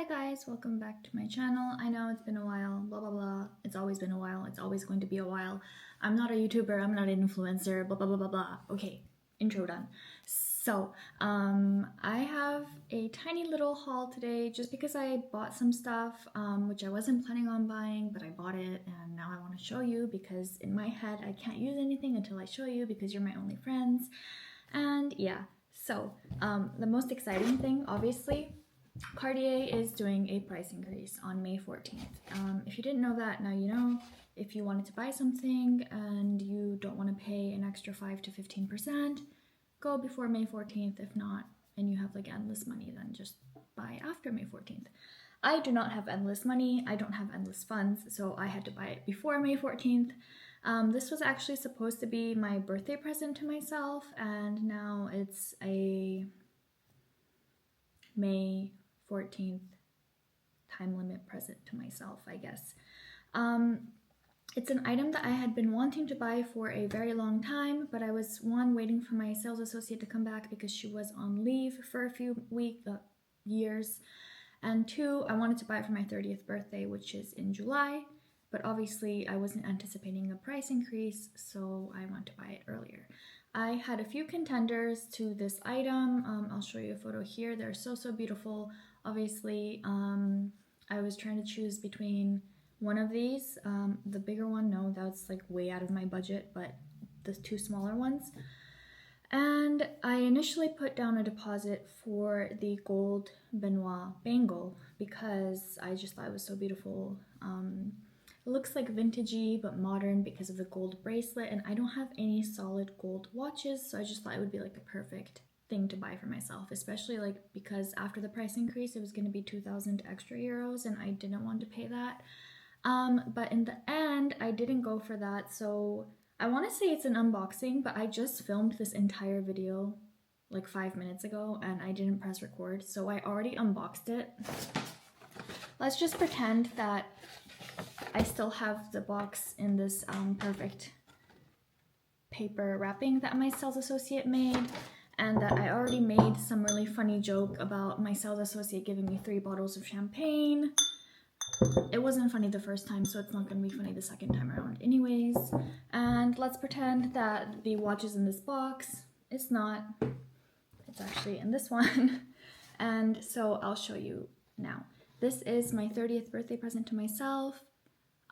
Hi guys, welcome back to my channel. I know it's been a while, blah blah blah. It's always been a while, it's always going to be a while. I'm not a YouTuber, I'm not an influencer, blah blah blah blah blah. Okay, intro done. So, I have a tiny little haul today just because I bought some stuff, which I wasn't planning on buying, but I bought it and now I want to show you because in my head I can't use anything until I show you because you're my only friends. And yeah, so the most exciting thing, obviously, Cartier is doing a price increase on May 14th. If you didn't know that, now you know. If you wanted to buy something and you don't want to pay an extra 5 to 15%, go before May 14th. If not, and you have like endless money, then just buy after May 14th. I do not have endless money, I don't have endless funds, so I had to buy it before May 14th. This was actually supposed to be my birthday present to myself, and now it's a May 14th time limit present to myself, I guess. It's an item that I had been wanting to buy for a very long time, but I was waiting for my sales associate to come back because she was on leave for a few years, and two, I wanted to buy it for my 30th birthday, which is in July, but obviously I wasn't anticipating a price increase, so I want to buy it earlier. I had a few contenders to this item. I'll show you a photo here. They're so beautiful. Obviously, I was trying to choose between one of these, the bigger one, no, that's like way out of my budget, but the two smaller ones. And I initially put down a deposit for the gold Baignoire bangle because I just thought it was so beautiful. It looks like vintagey but modern because of the gold bracelet, and I don't have any solid gold watches, so I just thought it would be like a perfect thing to buy for myself, especially like because after the price increase it was going to be 2,000 extra euros and I didn't want to pay that. But in the end I didn't go for that, so I want to say it's an unboxing, but I just filmed this entire video like 5 minutes ago and I didn't press record, so I already unboxed it. Let's just pretend that I still have the box in this perfect paper wrapping that my sales associate made, and that I already made some really funny joke about my sales associate giving me 3 bottles of champagne. It wasn't funny the first time, so it's not going to be funny the second time around anyways. And let's pretend that the watch is in this box. It's not. It's actually in this one. And so I'll show you now. This is my 30th birthday present to myself.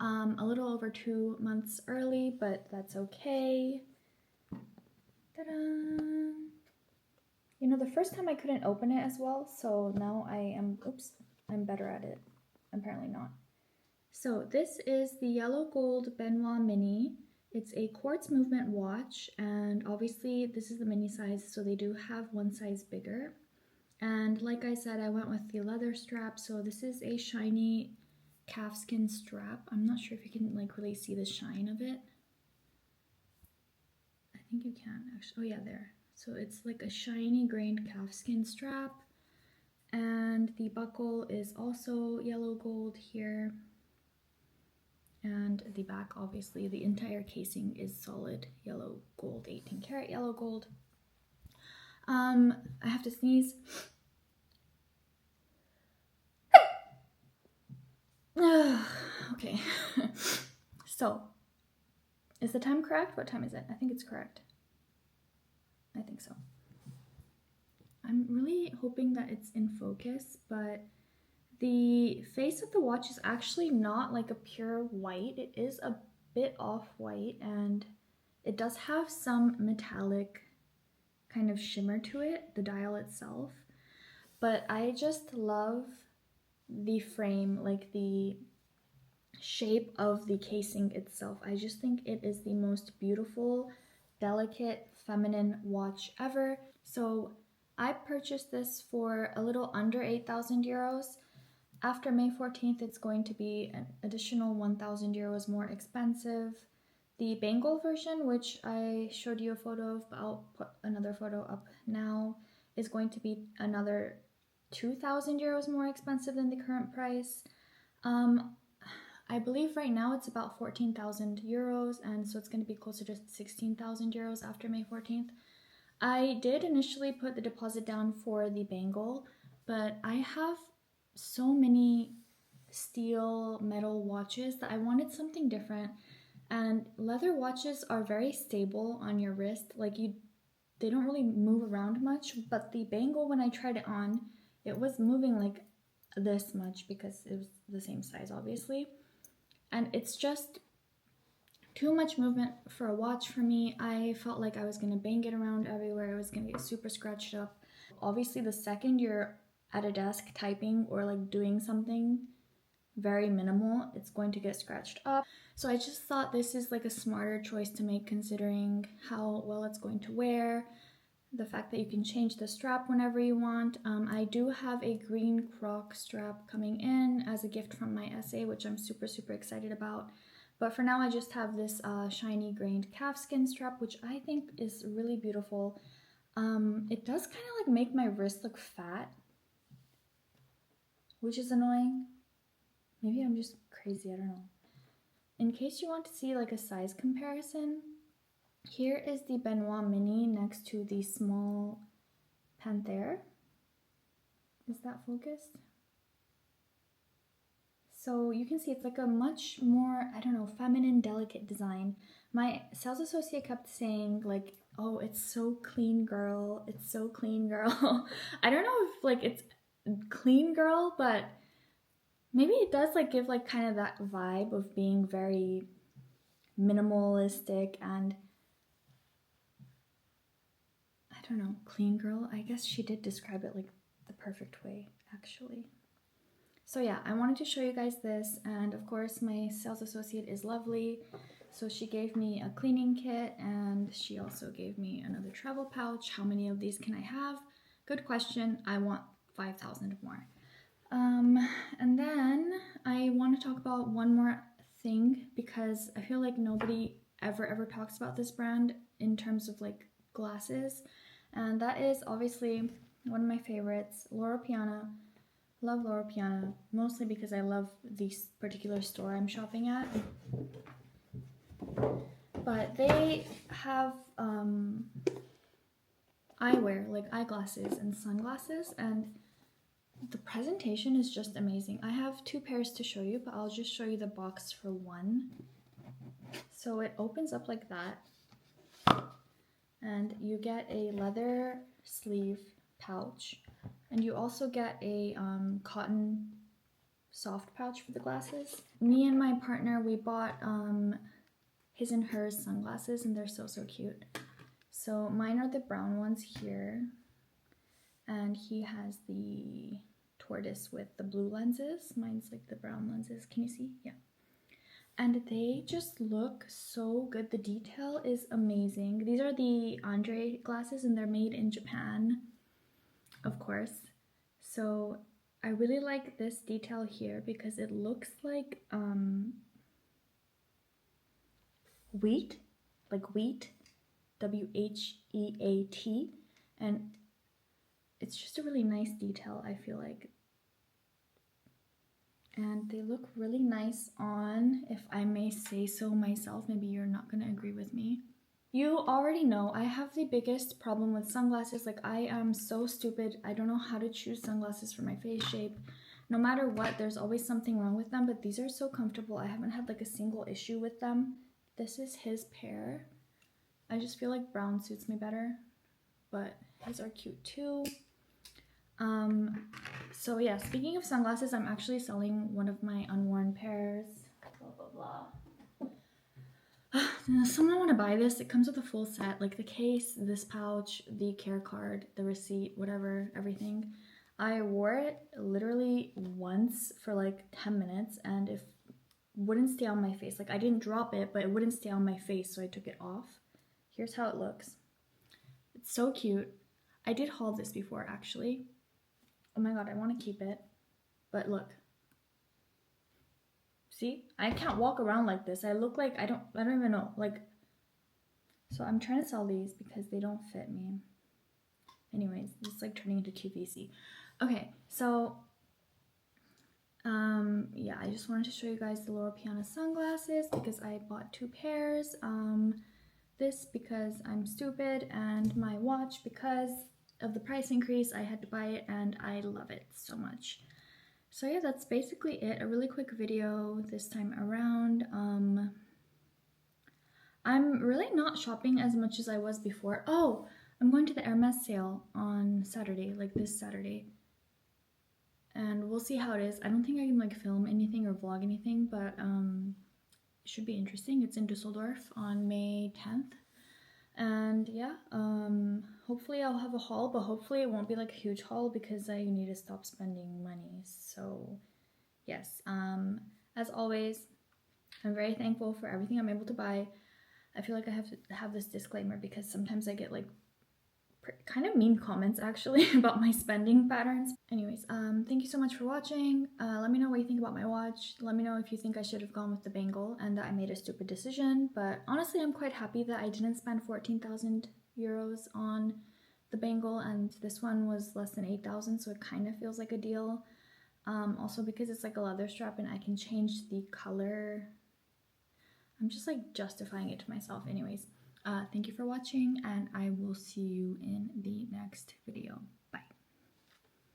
A little over 2 months early, but that's okay. Ta-da! You know, the first time I couldn't open it as well, so now I'm better at it. Apparently not. So this is the yellow gold Baignoire Mini. It's a quartz movement watch, and obviously this is the mini size, so they do have one size bigger. And like I said, I went with the leather strap, so this is a shiny calfskin strap. I'm not sure if you can like really see the shine of it. I think you can actually. Oh yeah, there. So it's like a shiny grained calfskin strap, and the buckle is also yellow gold here, and the back, obviously the entire casing is solid yellow gold, 18 karat yellow gold. I have to sneeze. Okay. So is the time correct? What time is it? I think it's correct. I think so. I'm really hoping that it's in focus, but the face of the watch is actually not like a pure white. It is a bit off-white, and it does have some metallic kind of shimmer to it, the dial itself. But I just love the frame, like the shape of the casing itself. I just think it is the most beautiful, delicate, feminine watch ever. So I purchased this for a little under 8,000 euros. After May 14th, it's going to be an additional 1,000 euros more expensive. The bangle version, which I showed you a photo of, but I'll put another photo up now, is going to be another 2,000 euros more expensive than the current price. I believe right now it's about 14,000 euros, and so it's going to be closer to 16,000 euros after May 14th. I did initially put the deposit down for the bangle, but I have so many steel metal watches that I wanted something different. And leather watches are very stable on your wrist. Like they don't really move around much, but the bangle, when I tried it on, it was moving like this much because it was the same size, obviously. And it's just too much movement for a watch for me. I felt like I was gonna bang it around everywhere. It was gonna get super scratched up. Obviously, the second you're at a desk typing or like doing something very minimal, it's going to get scratched up. So I just thought this is like a smarter choice to make, considering how well it's going to wear, the fact that you can change the strap whenever you want. I do have a green croc strap coming in as a gift from my essay, which I'm super excited about. But for now, I just have this shiny grained calfskin strap, which I think is really beautiful. It does kind of like make my wrist look fat, which is annoying. Maybe I'm just crazy, I don't know. In case you want to see like a size comparison, here is the Baignoire Mini next to the small Panther. Is that focused? So you can see it's like a much more, I don't know, feminine, delicate design. My sales associate kept saying like, oh, it's so clean, girl. It's so clean, girl. I don't know if like it's clean, girl, but maybe it does like give like kind of that vibe of being very minimalistic and I don't know, clean girl. I guess she did describe it like the perfect way, actually. So yeah, I wanted to show you guys this, and of course my sales associate is lovely. So she gave me a cleaning kit and she also gave me another travel pouch. How many of these can I have? Good question. I want 5,000 more. And then I want to talk about one more thing because I feel like nobody ever talks about this brand in terms of like glasses, and that is obviously one of my favorites, Loro Piana. Love Loro Piana, mostly because I love this particular store I'm shopping at. But they have eyewear, like eyeglasses and sunglasses, and the presentation is just amazing. I have two pairs to show you, but I'll just show you the box for one. So it opens up like that, and you get a leather sleeve pouch, and you also get a cotton soft pouch for the glasses. Me and my partner, we bought his and hers sunglasses, and they're so cute. So mine are the brown ones here, and he has the tortoise with the blue lenses. Mine's like the brown lenses. Can you see? Yeah. And they just look so good. The detail is amazing. These are the Andre glasses, and they're made in Japan, of course. So I really like this detail here because it looks like wheat, like wheat, WHEAT, and it's just a really nice detail, I feel like. And they look really nice on, if I may say so myself. Maybe you're not gonna agree with me. You already know I have the biggest problem with sunglasses. Like, I am so stupid. I don't know how to choose sunglasses for my face shape. No matter what, there's always something wrong with them, but these are so comfortable. I haven't had like a single issue with them. This is his pair. I just feel like brown suits me better, but his are cute too. So yeah, speaking of sunglasses, I'm actually selling one of my unworn pairs. Blah, blah, blah. Someone want to buy this? It comes with a full set, like the case, this pouch, the care card, the receipt, whatever, everything. I wore it literally once for like 10 minutes and it wouldn't stay on my face. Like, I didn't drop it, but it wouldn't stay on my face, so I took it off. Here's how it looks. It's so cute. I did haul this before, actually. Oh my god, I want to keep it. But look. See? I can't walk around like this. I look like I don't even know. Like, so I'm trying to sell these because they don't fit me. Anyways, it's like turning into QVC. Okay, so yeah, I just wanted to show you guys the Loro Piana sunglasses because I bought two pairs. This because I'm stupid, and my watch because of the price increase. I had to buy it and I love it so much. So yeah, that's basically it. A really quick video this time around. I'm really not shopping as much as I was before. Oh, I'm going to the Hermes sale on Saturday, like this Saturday. And we'll see how it is. I don't think I can like film anything or vlog anything, but it should be interesting. It's in Dusseldorf on May 10th. And yeah, hopefully I'll have a haul, but hopefully it won't be like a huge haul because I need to stop spending money. So yes, as always, I'm very thankful for everything I'm able to buy. I feel like I have to have this disclaimer because sometimes I get like kind of mean comments actually about my spending patterns. Anyways, thank you so much for watching. Let me know what you think about my watch. Let me know if you think I should have gone with the bangle and that I made a stupid decision. But honestly, I'm quite happy that I didn't spend 14,000 euros on the bangle, and this one was less than 8,000, so it kind of feels like a deal. Also because it's like a leather strap and I can change the color. I'm just like justifying it to myself. Anyways, thank you for watching, and I will see you in the next video.